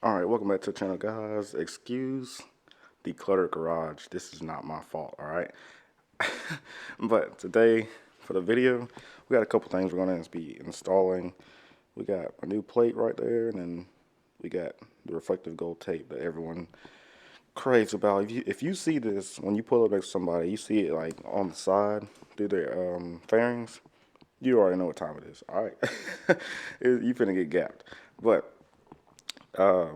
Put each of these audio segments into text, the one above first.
Alright, welcome back to the channel, guys. Excuse the cluttered garage. This is not my fault, alright? But today, for the video, we got a couple things we're going to be installing. We got a new plate right there, and then we got the reflective gold tape that everyone craves about. If you see this, when you pull up next to somebody, you see it like on the side through their fairings, you already know what time it is, alright? You finna get gapped. But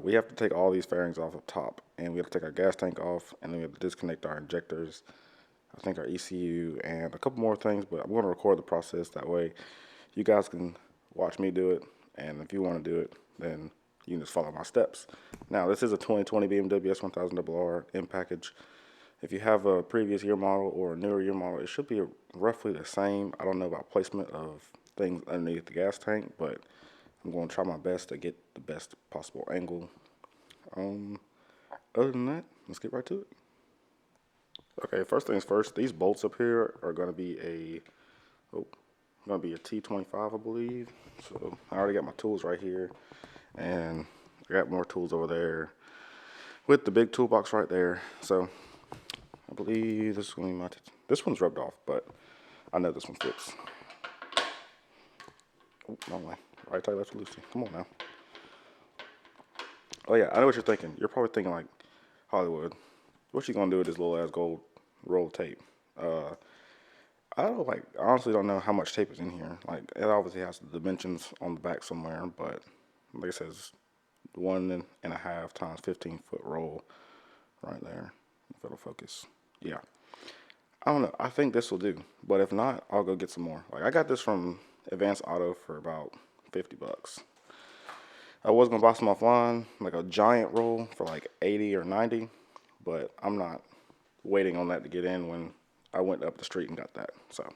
we have to take all these fairings off up top, and we have to take our gas tank off, and then we have to disconnect our injectors, I think our ECU, and a couple more things, but I'm going to record the process. That way you guys can watch me do it, and if you want to do it, then you can just follow my steps. Now, this is a 2020 BMW S1000RR in package. If you have a previous year model or a newer year model, it should be roughly the same. I don't know about placement of things underneath the gas tank, but I'm going to try my best to get the best possible angle. Other than that, let's get right to it. Okay, first things first, these bolts up here are going to be a T25, I believe. So I already got my tools right here, and I got more tools over there with the big toolbox right there. So I believe this is going to be this one's rubbed off, but I know this one fits. Oh, wrong way. Right tie, left loosey. Come on now. Oh yeah, I know what you're thinking. You're probably thinking like, Hollywood, what you gonna do with this little ass gold roll tape? I honestly don't know how much tape is in here. Like, it obviously has the dimensions on the back somewhere, but like it says 1.5 times 15-foot roll right there. If it'll focus. Yeah. I don't know. I think this will do, but if not, I'll go get some more. Like, I got this from Advanced Auto for about 50 bucks. I was gonna buy some offline, like a giant roll for like 80 or 90, but I'm not waiting on that to get in when I went up the street and got that. So.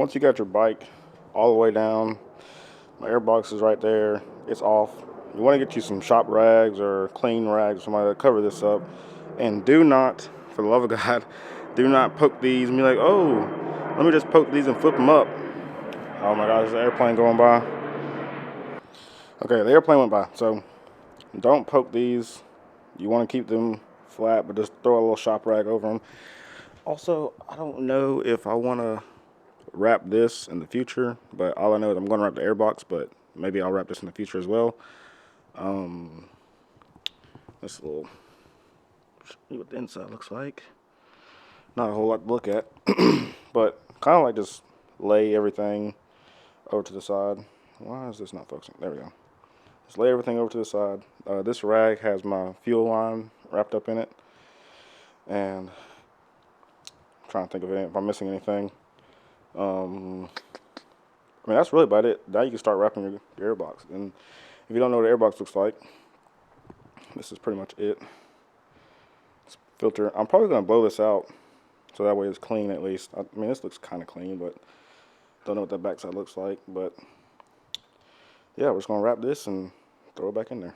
once you got your bike all the way down, my airbox is right there, it's off. You want to get you some shop rags or clean rags or somebody to cover this up. And do not, for the love of God, do not poke these and be like, oh, let me just poke these and flip them up. Oh my God, there's an airplane going by. Okay, the airplane went by, so don't poke these. You want to keep them flat, but just throw a little shop rag over them. Also, I don't know if I want to wrap this in the future, but all I know is I'm going to wrap the airbox, but maybe I'll wrap this in the future as well. This little, see what the inside looks like. Not a whole lot to look at, but kind of like just lay everything over to the side. Why is this not focusing? There we go. Just lay everything over to the side. This rag has my fuel line wrapped up in it, and I'm trying to think of it if I'm missing anything. I mean, that's really about it. Now you can start wrapping your airbox. And if you don't know what an airbox looks like, this is pretty much it. This filter. I'm probably going to blow this out so that way it's clean at least. I mean, this looks kind of clean, but don't know what that backside looks like. But yeah, we're just going to wrap this and throw it back in there.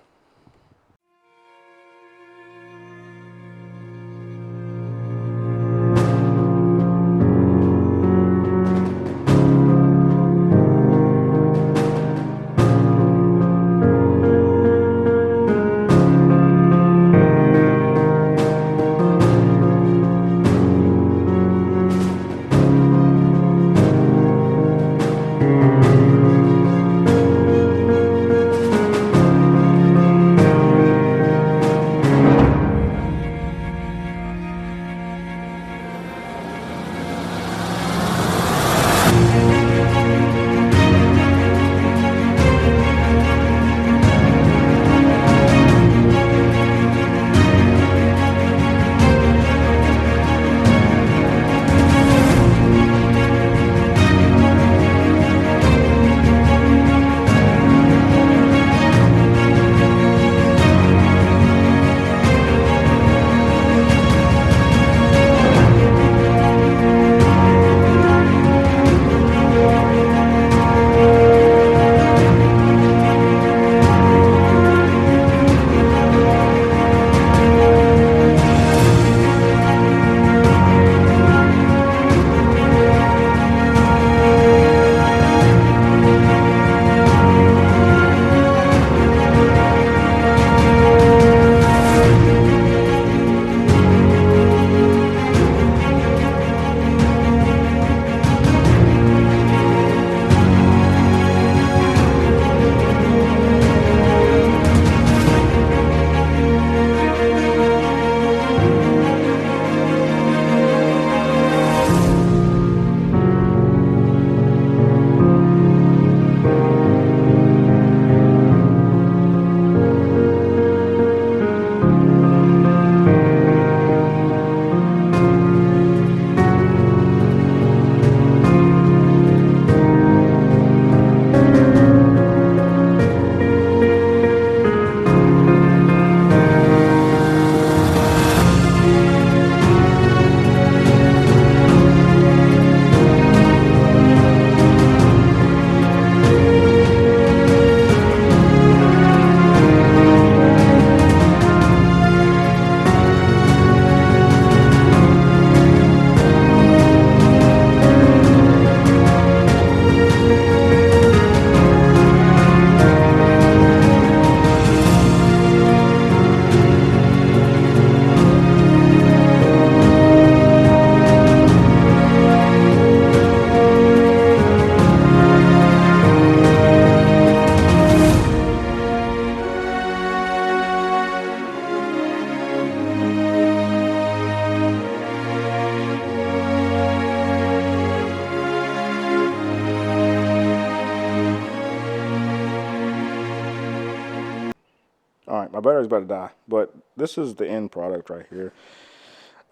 Alright, my battery's about to die, but this is the end product right here.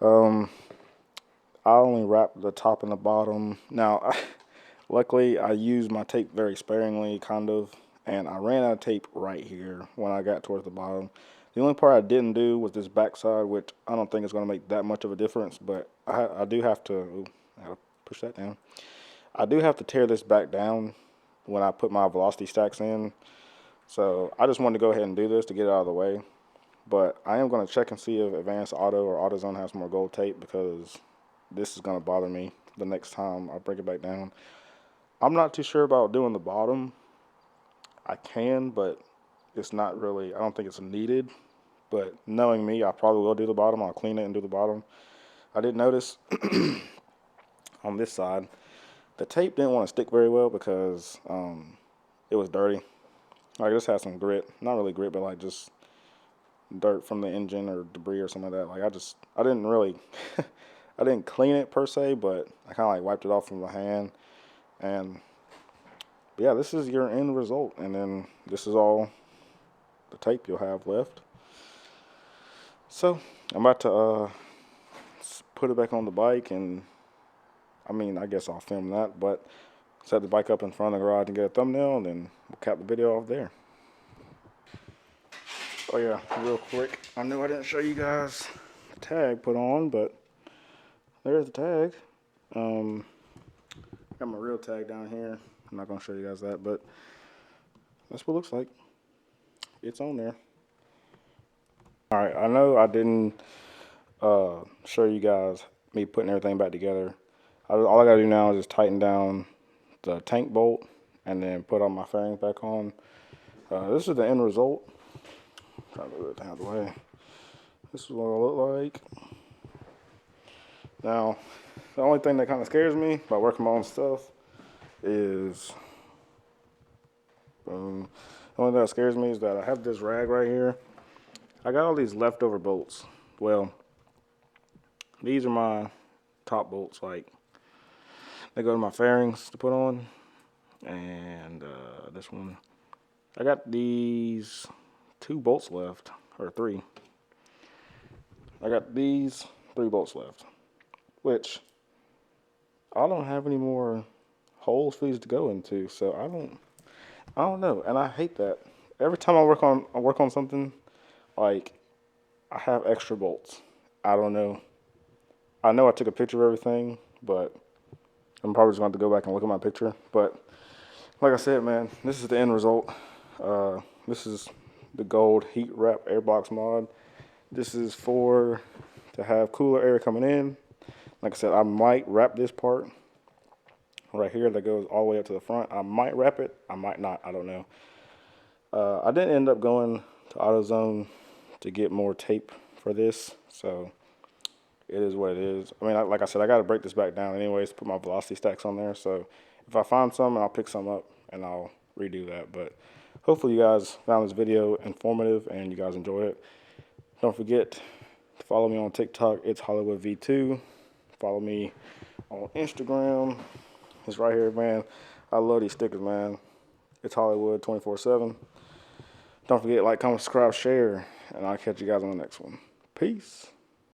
I only wrapped the top and the bottom. Now, luckily, I used my tape very sparingly, kind of, and I ran out of tape right here when I got towards the bottom. The only part I didn't do was this backside, which I don't think is going to make that much of a difference, but I do have to, I gotta push that down. I do have to tear this back down when I put my velocity stacks in. So I just wanted to go ahead and do this to get it out of the way. But I am going to check and see if Advanced Auto or AutoZone has more gold tape, because this is going to bother me the next time I break it back down. I'm not too sure about doing the bottom. I can, but it's not really, I don't think it's needed. But knowing me, I probably will do the bottom. I'll clean it and do the bottom. I did notice on this side, the tape didn't want to stick very well because it was dirty. Like, this had some grit. Not really grit, but like just dirt from the engine or debris or something like that. Like, I didn't really, I didn't clean it per se, but I kind of like wiped it off from my hand. And yeah, this is your end result. And then this is all the tape you'll have left. So I'm about to put it back on the bike, and I mean, I guess I'll film that, but set the bike up in front of the garage and get a thumbnail, and then we'll cap the video off there. Oh yeah, real quick, I know I didn't show you guys the tag put on, but there's the tag. Got my real tag down here. I'm not gonna show you guys that, but that's what it looks like. It's on there. All right, I know I didn't show you guys me putting everything back together. All I gotta do now is just tighten down the tank bolt and then put all my fairings back on. This is the end result. Trying to move it out of the way. This is what it'll look like. Now, the only thing that kind of scares me about working my own stuff is, the only thing that scares me is that I have this rag right here. I got all these leftover bolts. Well, these are my top bolts. Like, they go to my fairings to put on. And this one, I got these 2 bolts left, or 3. I got these 3 bolts left, which I don't have any more holes for these to go into. So I don't know, and I hate that. Every time I work on something, like, I have extra bolts. I don't know. I know I took a picture of everything, but I'm probably just going to have to go back and look at my picture. But like I said, man, this is the end result. This is the gold heat wrap Airbox mod. This is to have cooler air coming in. Like I said, I might wrap this part right here that goes all the way up to the front. I might wrap it. I might not. I don't know. I didn't end up going to AutoZone to get more tape for this, so it is what it is. I mean, like I said, I got to break this back down anyways to put my velocity stacks on there. So if I find some, I'll pick some up and I'll redo that. But hopefully you guys found this video informative and you guys enjoyed it. Don't forget to follow me on TikTok. It's Hollywood V2. Follow me on Instagram. It's right here, man. I love these stickers, man. It's Hollywood 24/7. Don't forget, like, comment, subscribe, share, and I'll catch you guys on the next one. Peace.